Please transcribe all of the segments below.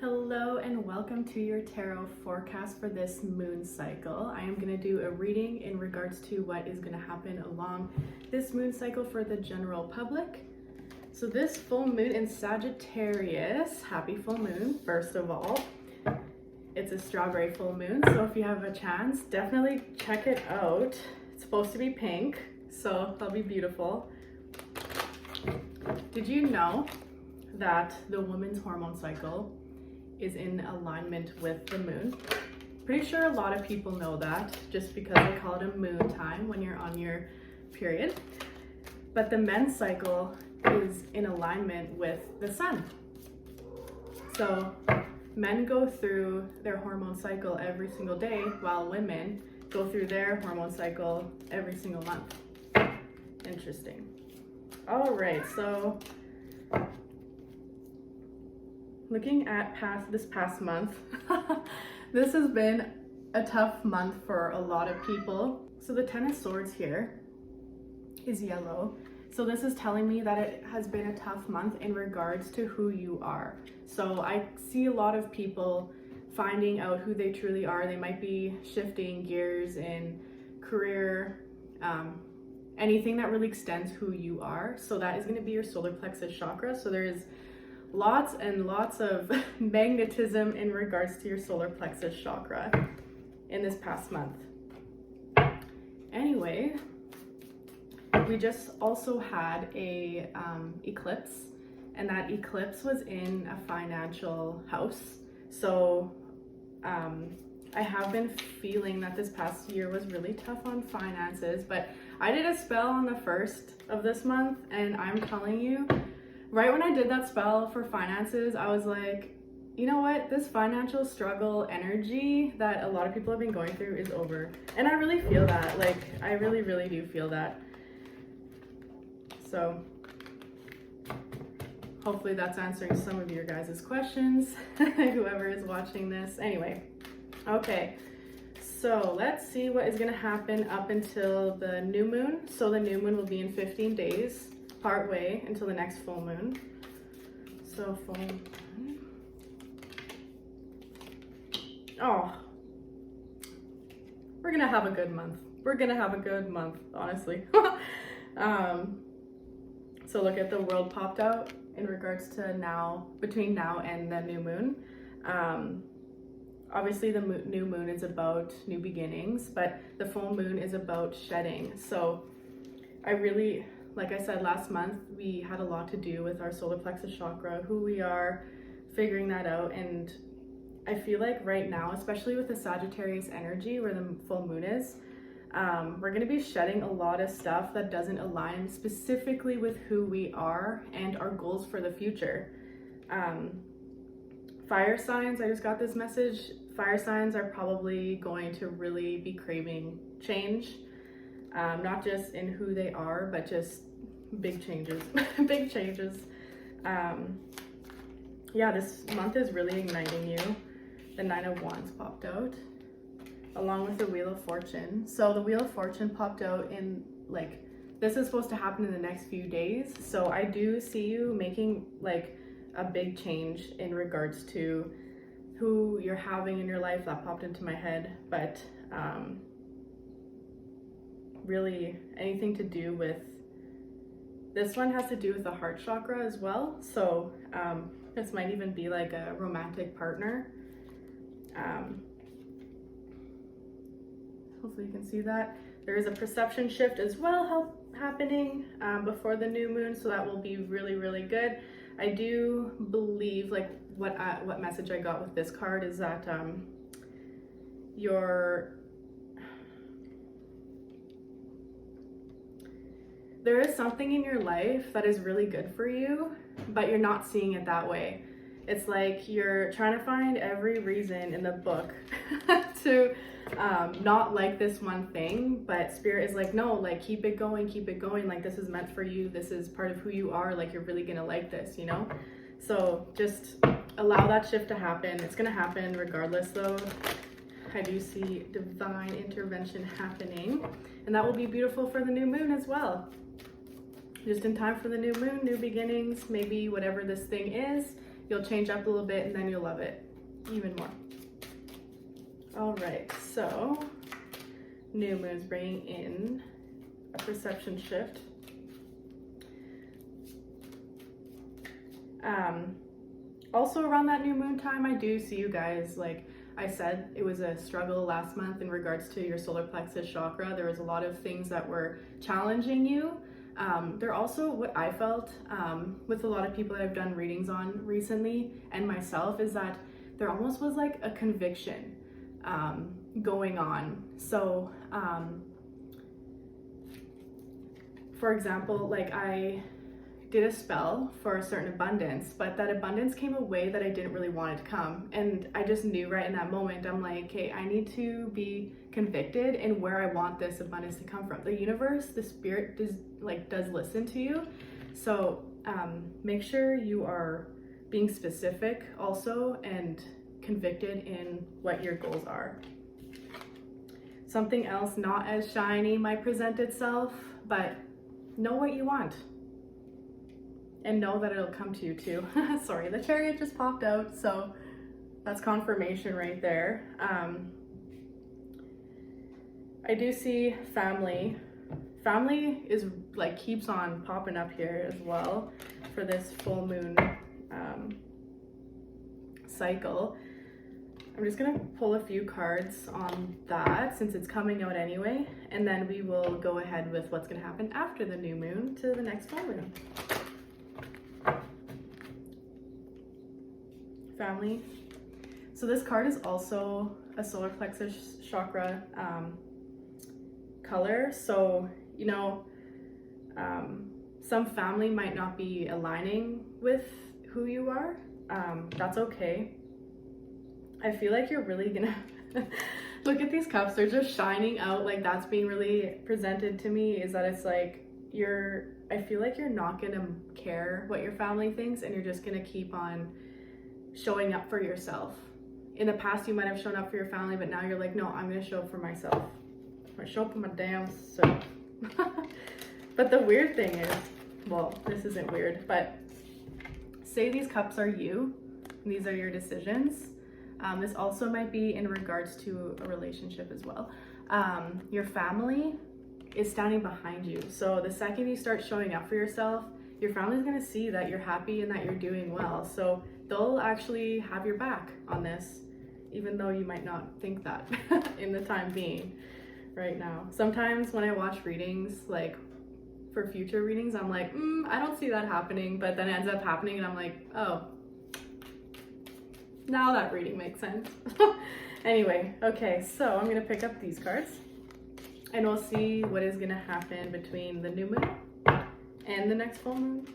Hello and welcome to your tarot forecast for this moon cycle. I am going to do a reading in regards to what is going to happen along this moon cycle for the general public. So this full moon in Sagittarius, happy full moon, first of all. It's a strawberry full moon, so if you have a chance, definitely check it out. It's supposed to be pink, so that'll be beautiful. Did you know that the woman's hormone cycle is in alignment with the moon? Pretty sure a lot of people know that just because they call it a moon time when you're on your period. But the men's cycle is in alignment with the sun. So men go through their hormone cycle every single day while women go through their hormone cycle every single month. Interesting. All right, so looking at this past month, this has been a tough month for a lot of people. So the Ten of Swords here is yellow. So this is telling me that it has been a tough month in regards to who you are. So I see a lot of people finding out who they truly are. They might be shifting gears in career, anything that really extends who you are. So that is going to be your solar plexus chakra. So there is lots and lots of magnetism in regards to your solar plexus chakra in this past month. Anyway, we just also had a eclipse, and that eclipse was in a financial house. So I have been feeling that this past year was really tough on finances, but I did a spell on the 1st of this month, and I'm telling you, right when I did that spell for finances, I was like, you know what? This financial struggle energy that a lot of people have been going through is over. And I really feel that. Like, I really, really do feel that. So hopefully that's answering some of your guys' questions, whoever is watching this. Anyway, okay. So let's see what is going to happen up until the new moon. So the new moon will be in 15 days. Part way until the next full moon. So full moon. Oh, we're gonna have a good month. We're gonna have a good month, honestly. So look at the world popped out in regards to now, between now and the new moon. Obviously the new moon is about new beginnings, but the full moon is about shedding. So I really, like I said last month, we had a lot to do with our solar plexus chakra, who we are, figuring that out. And I feel like right now, especially with the Sagittarius energy where the full moon is, we're going to be shedding a lot of stuff that doesn't align specifically with who we are and our goals for the future. Fire signs, I just got this message. Fire signs are probably going to really be craving change. Not just in who they are, but just big changes, big changes. Yeah, this month is really igniting you. The Nine of Wands popped out, along with the Wheel of Fortune. So the Wheel of Fortune popped out in, like, this is supposed to happen in the next few days. So I do see you making, like, a big change in regards to who you're having in your life. That popped into my head, but really anything to do with, this one has to do with the heart chakra as well. So this might even be like a romantic partner. Hopefully you can see that. There is a perception shift as well happening before the new moon, so that will be really, really good. I do believe, like, what message I got with this card is that there is something in your life that is really good for you, but you're not seeing it that way. It's like you're trying to find every reason in the book to not like this one thing, but Spirit is like, no, like, keep it going, like, this is meant for you, this is part of who you are, like, you're really gonna like this, you know? So just allow that shift to happen. It's gonna happen regardless though. I do see divine intervention happening, and that will be beautiful for the new moon as well. Just in time for the new moon, new beginnings, maybe whatever this thing is, you'll change up a little bit, and then you'll love it even more. All right, so new moon's bringing in a perception shift. Also around that new moon time, I do see you guys, like I said, it was a struggle last month in regards to your solar plexus chakra. There was a lot of things that were challenging you. There also, what I felt with a lot of people that I've done readings on recently and myself, is that there almost was like a conviction going on. So for example, like I did a spell for a certain abundance, but that abundance came a way that I didn't really want it to come. And I just knew right in that moment, I'm like, okay, I need to be convicted in where I want this abundance to come from. The universe, the spirit does listen to you. So make sure you are being specific also and convicted in what your goals are. Something else not as shiny might present itself, but know what you want. And know that it'll come to you too. Sorry, the Chariot just popped out, so that's confirmation right there. I do see family. Family is like keeps on popping up here as well for this full moon cycle. I'm just gonna pull a few cards on that since it's coming out anyway, and then we will go ahead with what's gonna happen after the new moon to the next full moon. Family. So this card is also a solar plexus chakra color. So, you know, some family might not be aligning with who you are. That's okay. I feel like you're really gonna look at these cups. They're just shining out. Like that's being really presented to me, is that it's like I feel like you're not gonna care what your family thinks, and you're just gonna keep on showing up for yourself. In the past, you might have shown up for your family, but now you're like, no, I'm gonna show up for myself. I'm gonna show up for my damn self. But the weird thing is, well, this isn't weird, but say these cups are you, and these are your decisions. This also might be in regards to a relationship as well. Your family is standing behind you. So the second you start showing up for yourself, your family's gonna see that you're happy and that you're doing well. So they'll actually have your back on this, even though you might not think that in the time being right now. Sometimes when I watch readings, like for future readings, I'm like, I don't see that happening, but then it ends up happening and I'm like, oh, now that reading makes sense. Anyway, okay, so I'm gonna pick up these cards and we'll see what is gonna happen between the new moon and the next full moon.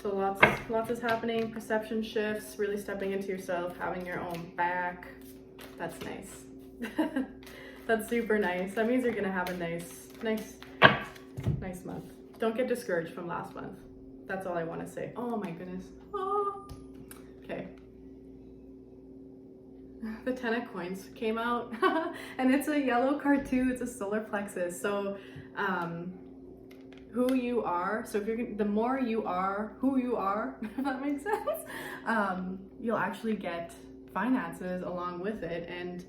So lots is happening, perception shifts, really stepping into yourself, having your own back. That's nice. That's super nice. That means you're gonna have a nice month. Don't get discouraged from last month. That's all I want to say. Oh my goodness. Oh. Okay. The 10 of Coins came out and it's a yellow card too. It's a solar plexus. So who you are, so if you're the more you are who you are, if that makes sense, you'll actually get finances along with it. And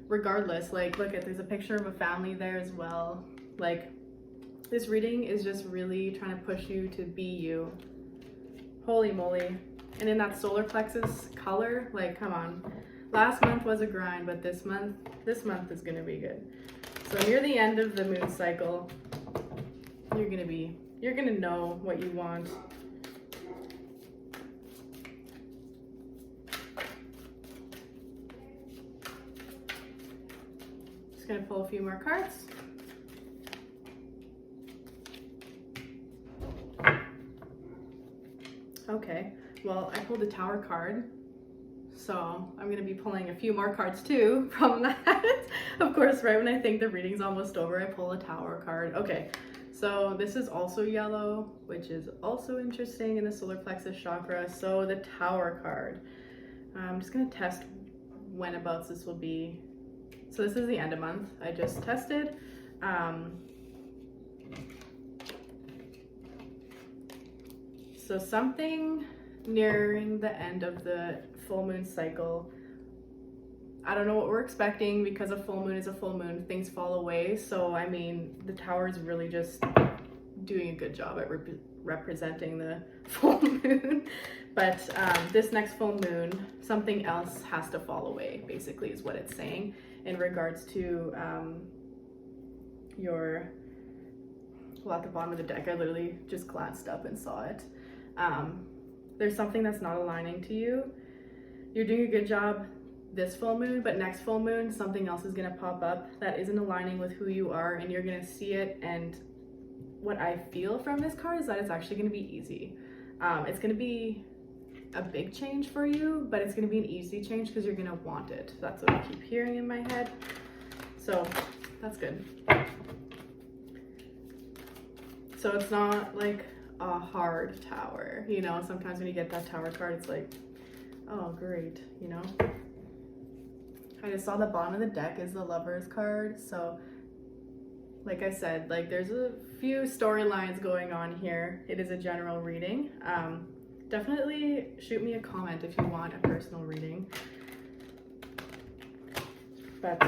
regardless, like look at, there's a picture of a family there as well. Like this reading is just really trying to push you to be you. Holy moly. And in that solar plexus color, like come on, last month was a grind, but this month is gonna be good. So near the end of the moon cycle, you're gonna know what you want. Just gonna pull a few more cards. Okay, well, I pulled the Tower card, so I'm gonna be pulling a few more cards too from that. Of course, right when I think the reading's almost over, I pull a Tower card. Okay, so this is also yellow, which is also interesting in the solar plexus chakra. So the Tower card, I'm just gonna test whenabouts this will be. So this is the end of month. I just tested. So something nearing the end of the full moon cycle. I don't know what we're expecting because a full moon is a full moon. Things fall away. So, I mean, the tower is really just doing a good job at representing the full moon. But this next full moon, something else has to fall away, basically, is what it's saying in regards to your, well, at the bottom of the deck, I literally just glanced up and saw it. There's something that's not aligning to you. You're doing a good job this full moon, but next full moon, something else is going to pop up that isn't aligning with who you are, and you're going to see it. And what I feel from this card is that it's actually going to be easy. It's going to be a big change for you, but it's going to be an easy change because you're going to want it. That's what I keep hearing in my head. So that's good. So it's not like a hard tower, you know. Sometimes when you get that tower card, it's like, oh great, you know. I just saw the bottom of the deck is the Lovers card. So like I said, like there's a few storylines going on here. It is a general reading. Definitely shoot me a comment if you want a personal reading. But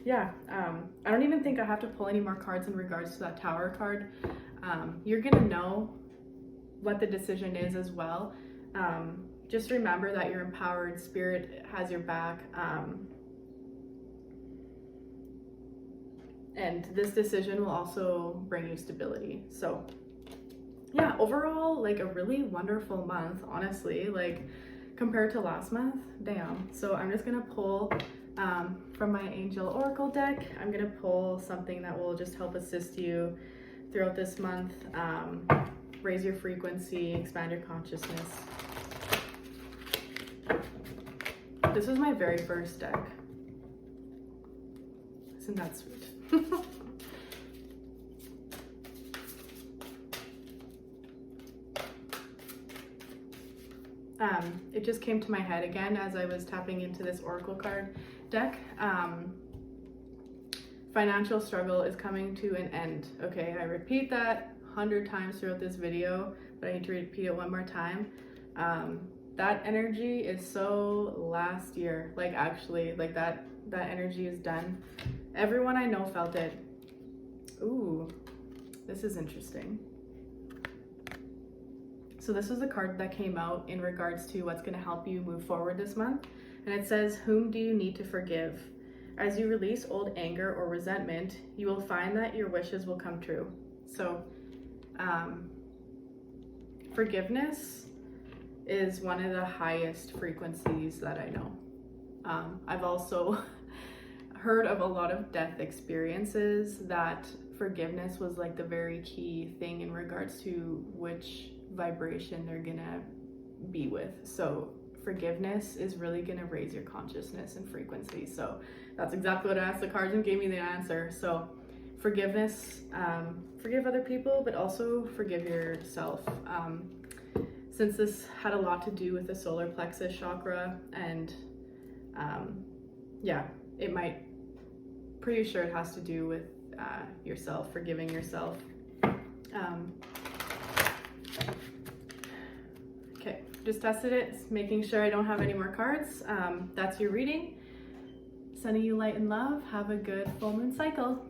yeah, I don't even think I have to pull any more cards in regards to that tower card. You're gonna know what the decision is as well. Just remember that you're empowered, spirit has your back. And this decision will also bring you stability. So yeah, overall, like a really wonderful month, honestly, like compared to last month, damn. So I'm just gonna pull from my Angel Oracle deck. I'm gonna pull something that will just help assist you throughout this month, raise your frequency, expand your consciousness. This was my very first deck. Isn't that sweet? It just came to my head again as I was tapping into this Oracle card deck. Financial struggle is coming to an end. Okay, I repeat that 100 times throughout this video, but I need to repeat it one more time. That energy is so last year, like actually, like that energy is done. Everyone I know felt it. Ooh, this is interesting. So this was the card that came out in regards to what's going to help you move forward this month. And it says, whom do you need to forgive? As you release old anger or resentment, you will find that your wishes will come true. So forgiveness is one of the highest frequencies that I know. I've also heard of a lot of death experiences that forgiveness was like the very key thing in regards to which vibration they're gonna be with. So forgiveness is really gonna raise your consciousness and frequency. So that's exactly what I asked the cards and gave me the answer. So forgiveness, forgive other people, but also forgive yourself. Since this had a lot to do with the solar plexus chakra, and yeah, it might, pretty sure it has to do with yourself, forgiving yourself. Okay, just tested it, making sure I don't have any more cards. That's your reading. Sending you light and love. Have a good full moon cycle.